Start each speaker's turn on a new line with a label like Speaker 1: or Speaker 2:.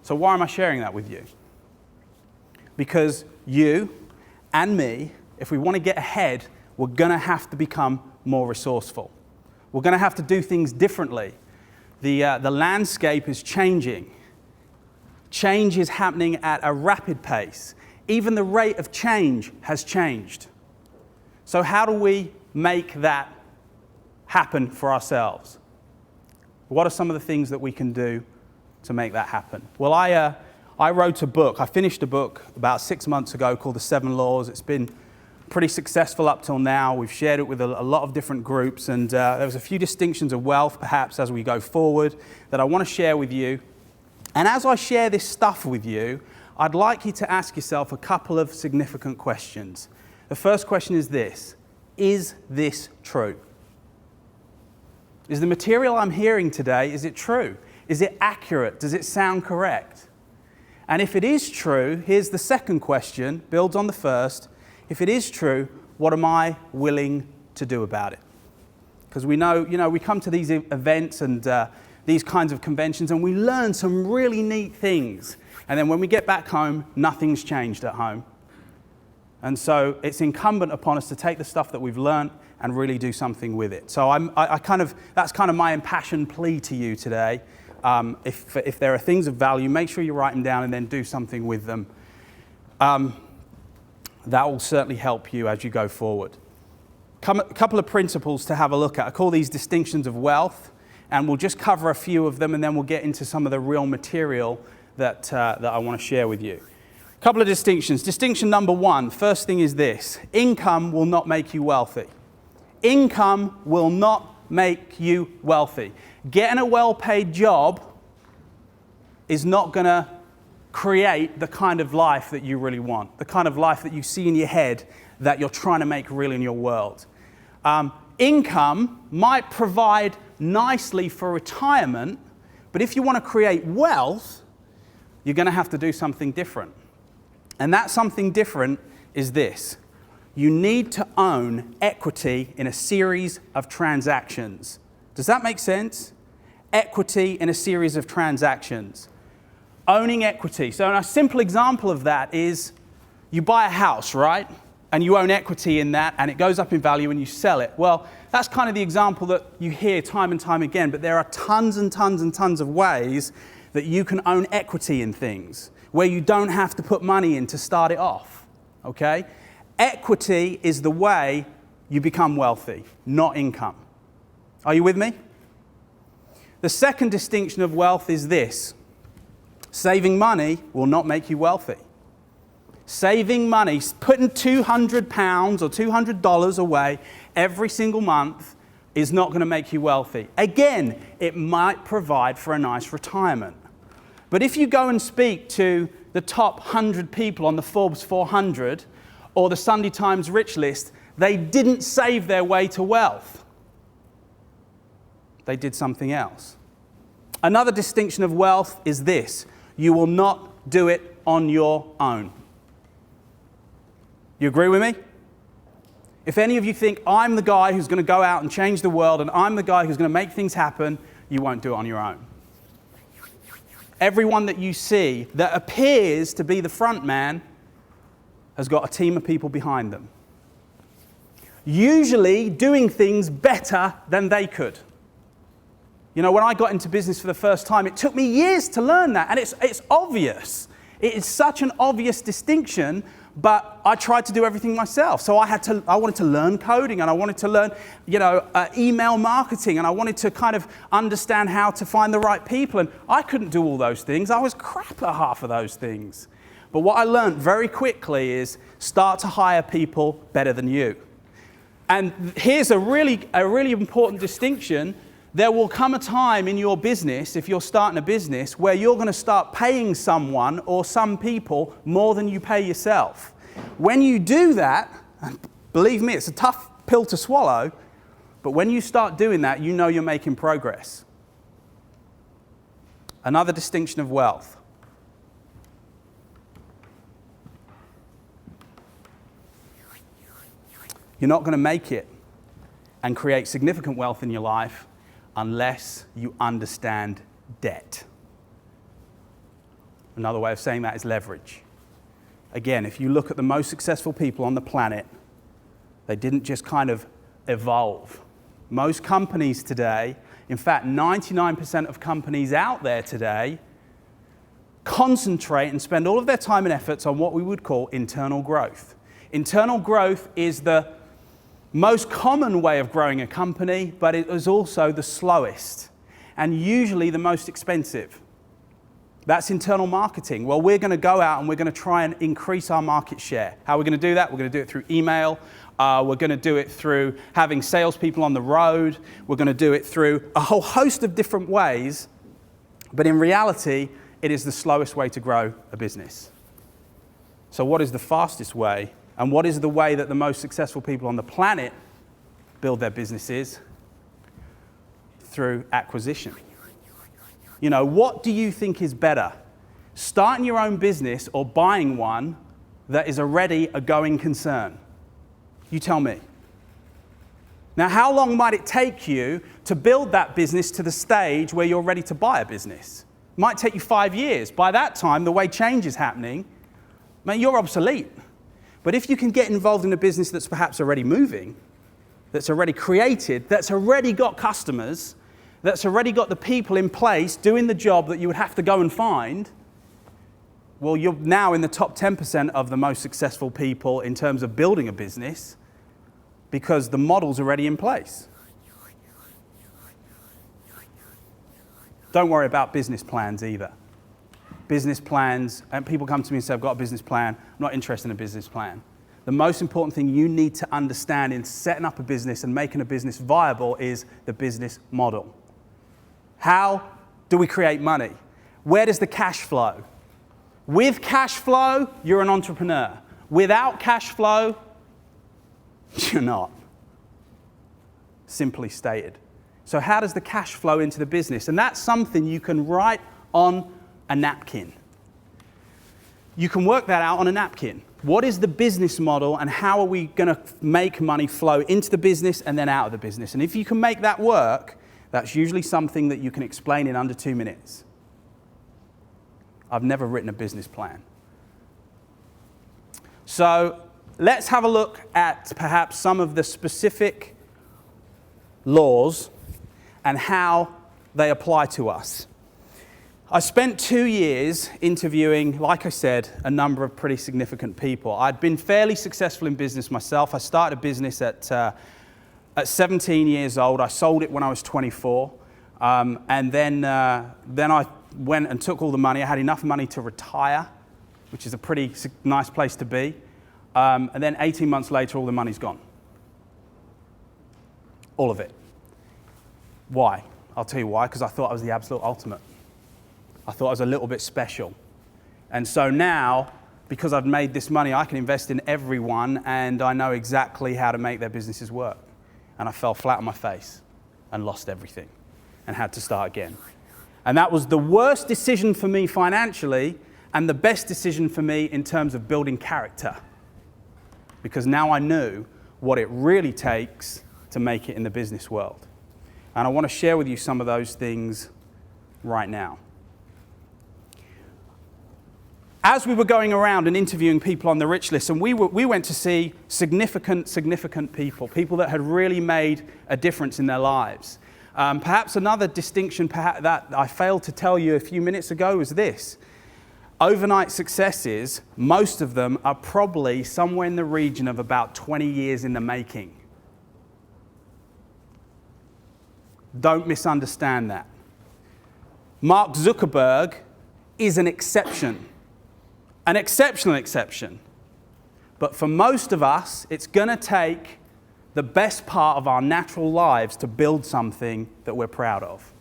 Speaker 1: So why am I sharing that with you? Because you and me, if we want to get ahead, we're going to have to become more resourceful. We're going to have to do things differently. The landscape is changing. Change is happening at a rapid pace. Even the rate of change has changed. So how do we make that happen for ourselves? What are some of the things that we can do to make that happen? Well, I wrote a book. I finished a book about 6 months ago called The 7 Laws. It's been pretty successful up till now. We've shared it with a lot of different groups, and there was a few distinctions of wealth, perhaps, as we go forward, that I want to share with you. And as I share this stuff with you, I'd like you to ask yourself a couple of significant questions. The first question is this: is this true? Is the material I'm hearing today, is it true? Is it accurate? Does it sound correct? And if it is true, here's the second question, builds on the first. If it is true, what am I willing to do about it? Because we know, we come to these events and these kinds of conventions and we learn some really neat things. And then when we get back home, nothing's changed at home. And so it's incumbent upon us to take the stuff that we've learned and really do something with it. So that's kind of my impassioned plea to you today. If there are things of value, make sure you write them down and then do something with them. That will certainly help you as you go forward. A couple of principles to have a look at. I call these distinctions of wealth, and we'll just cover a few of them, and then we'll get into some of the real material that I want to share with you. A couple of distinctions. Distinction number one, first thing is this: income will not make you wealthy. Income will not make you wealthy. Getting a well-paid job is not going to create the kind of life that you really want, the kind of life that you see in your head that you're trying to make real in your world. Income might provide nicely for retirement, but if you want to create wealth, you're going to have to do something different. And that something different is this: you need to own equity in a series of transactions. Does that make sense? Equity in a series of transactions. Owning equity. So a simple example of that is you buy a house, right? And you own equity in that, and it goes up in value and you sell it. Well, that's kind of the example that you hear time and time again, but there are tons and tons and tons of ways that you can own equity in things where you don't have to put money in to start it off, okay? Equity is the way you become wealthy, not income. Are you with me? The second distinction of wealth is this: saving money will not make you wealthy. Saving money, putting £200 or $200 away every single month is not going to make you wealthy. Again, it might provide for a nice retirement. But if you go and speak to the top 100 people on the Forbes 400 or the Sunday Times Rich List, they didn't save their way to wealth. They did something else. Another distinction of wealth is this: you will not do it on your own. You agree with me? If any of you think I'm the guy who's going to go out and change the world and I'm the guy who's going to make things happen, you won't do it on your own. Everyone that you see that appears to be the front man has got a team of people behind them, usually doing things better than they could. You know, when I got into business for the first time, it took me years to learn that, and it's obvious. It is such an obvious distinction, but I tried to do everything myself. So I wanted to learn coding, and I wanted to learn, email marketing, and I wanted to kind of understand how to find the right people, and I couldn't do all those things. I was crap at half of those things. But what I learned very quickly is start to hire people better than you. And here's a really important distinction. There will come a time in your business, if you're starting a business, where you're going to start paying someone or some people more than you pay yourself. When you do that, believe me, it's a tough pill to swallow, but when you start doing that, you know you're making progress. Another distinction of wealth. You're not going to make it and create significant wealth in your life unless you understand debt. Another way of saying that is leverage. Again, if you look at the most successful people on the planet, they didn't just kind of evolve. Most companies today, in fact, 99% of companies out there today, concentrate and spend all of their time and efforts on what we would call internal growth. Internal growth is the most common way of growing a company, but it is also the slowest and usually the most expensive. That's internal marketing. Well, we're going to go out and we're going to try and increase our market share. How are we going to do that? We're going to do it through email. We're going to do it through having salespeople on the road. We're going to do it through a whole host of different ways. But in reality, it is the slowest way to grow a business. So what is the fastest way? And what is the way that the most successful people on the planet build their businesses? Through acquisition. You know, what do you think is better? Starting your own business or buying one that is already a going concern? You tell me. Now, how long might it take you to build that business to the stage where you're ready to buy a business? It might take you 5 years. By that time, the way change is happening, man, you're obsolete. But if you can get involved in a business that's perhaps already moving, that's already created, that's already got customers, that's already got the people in place doing the job that you would have to go and find, well, you're now in the top 10% of the most successful people in terms of building a business because the model's already in place. Don't worry about business plans either. Business plans, and people come to me and say, I've got a business plan. I'm not interested in a business plan. The most important thing you need to understand in setting up a business and making a business viable is the business model. How do we create money? Where does the cash flow? With cash flow, you're an entrepreneur. Without cash flow, you're not. Simply stated. So how does the cash flow into the business? And that's something you can write on a napkin. You can work that out on a napkin. What is the business model and how are we going to make money flow into the business and then out of the business? And if you can make that work, that's usually something that you can explain in under 2 minutes. I've never written a business plan. So let's have a look at perhaps some of the specific laws and how they apply to us. I spent 2 years interviewing, like I said, a number of pretty significant people. I'd been fairly successful in business myself. I started a business at 17 years old. I sold it when I was 24. And then I went and took all the money. I had enough money to retire, which is a pretty nice place to be. And then 18 months later, all the money's gone. All of it. Why? I'll tell you why, because I thought I was the absolute ultimate. I thought I was a little bit special. And so now, because I've made this money, I can invest in everyone and I know exactly how to make their businesses work. And I fell flat on my face and lost everything and had to start again. And that was the worst decision for me financially and the best decision for me in terms of building character. Because now I knew what it really takes to make it in the business world. And I want to share with you some of those things right now. As we were going around and interviewing people on the rich list, and we went to see significant people that had really made a difference in their lives. Perhaps another distinction that I failed to tell you a few minutes ago was this. Overnight successes, most of them are probably somewhere in the region of about 20 years in the making. Don't misunderstand that. Mark Zuckerberg is an exception. An exceptional exception. But for most of us, it's going to take the best part of our natural lives to build something that we're proud of.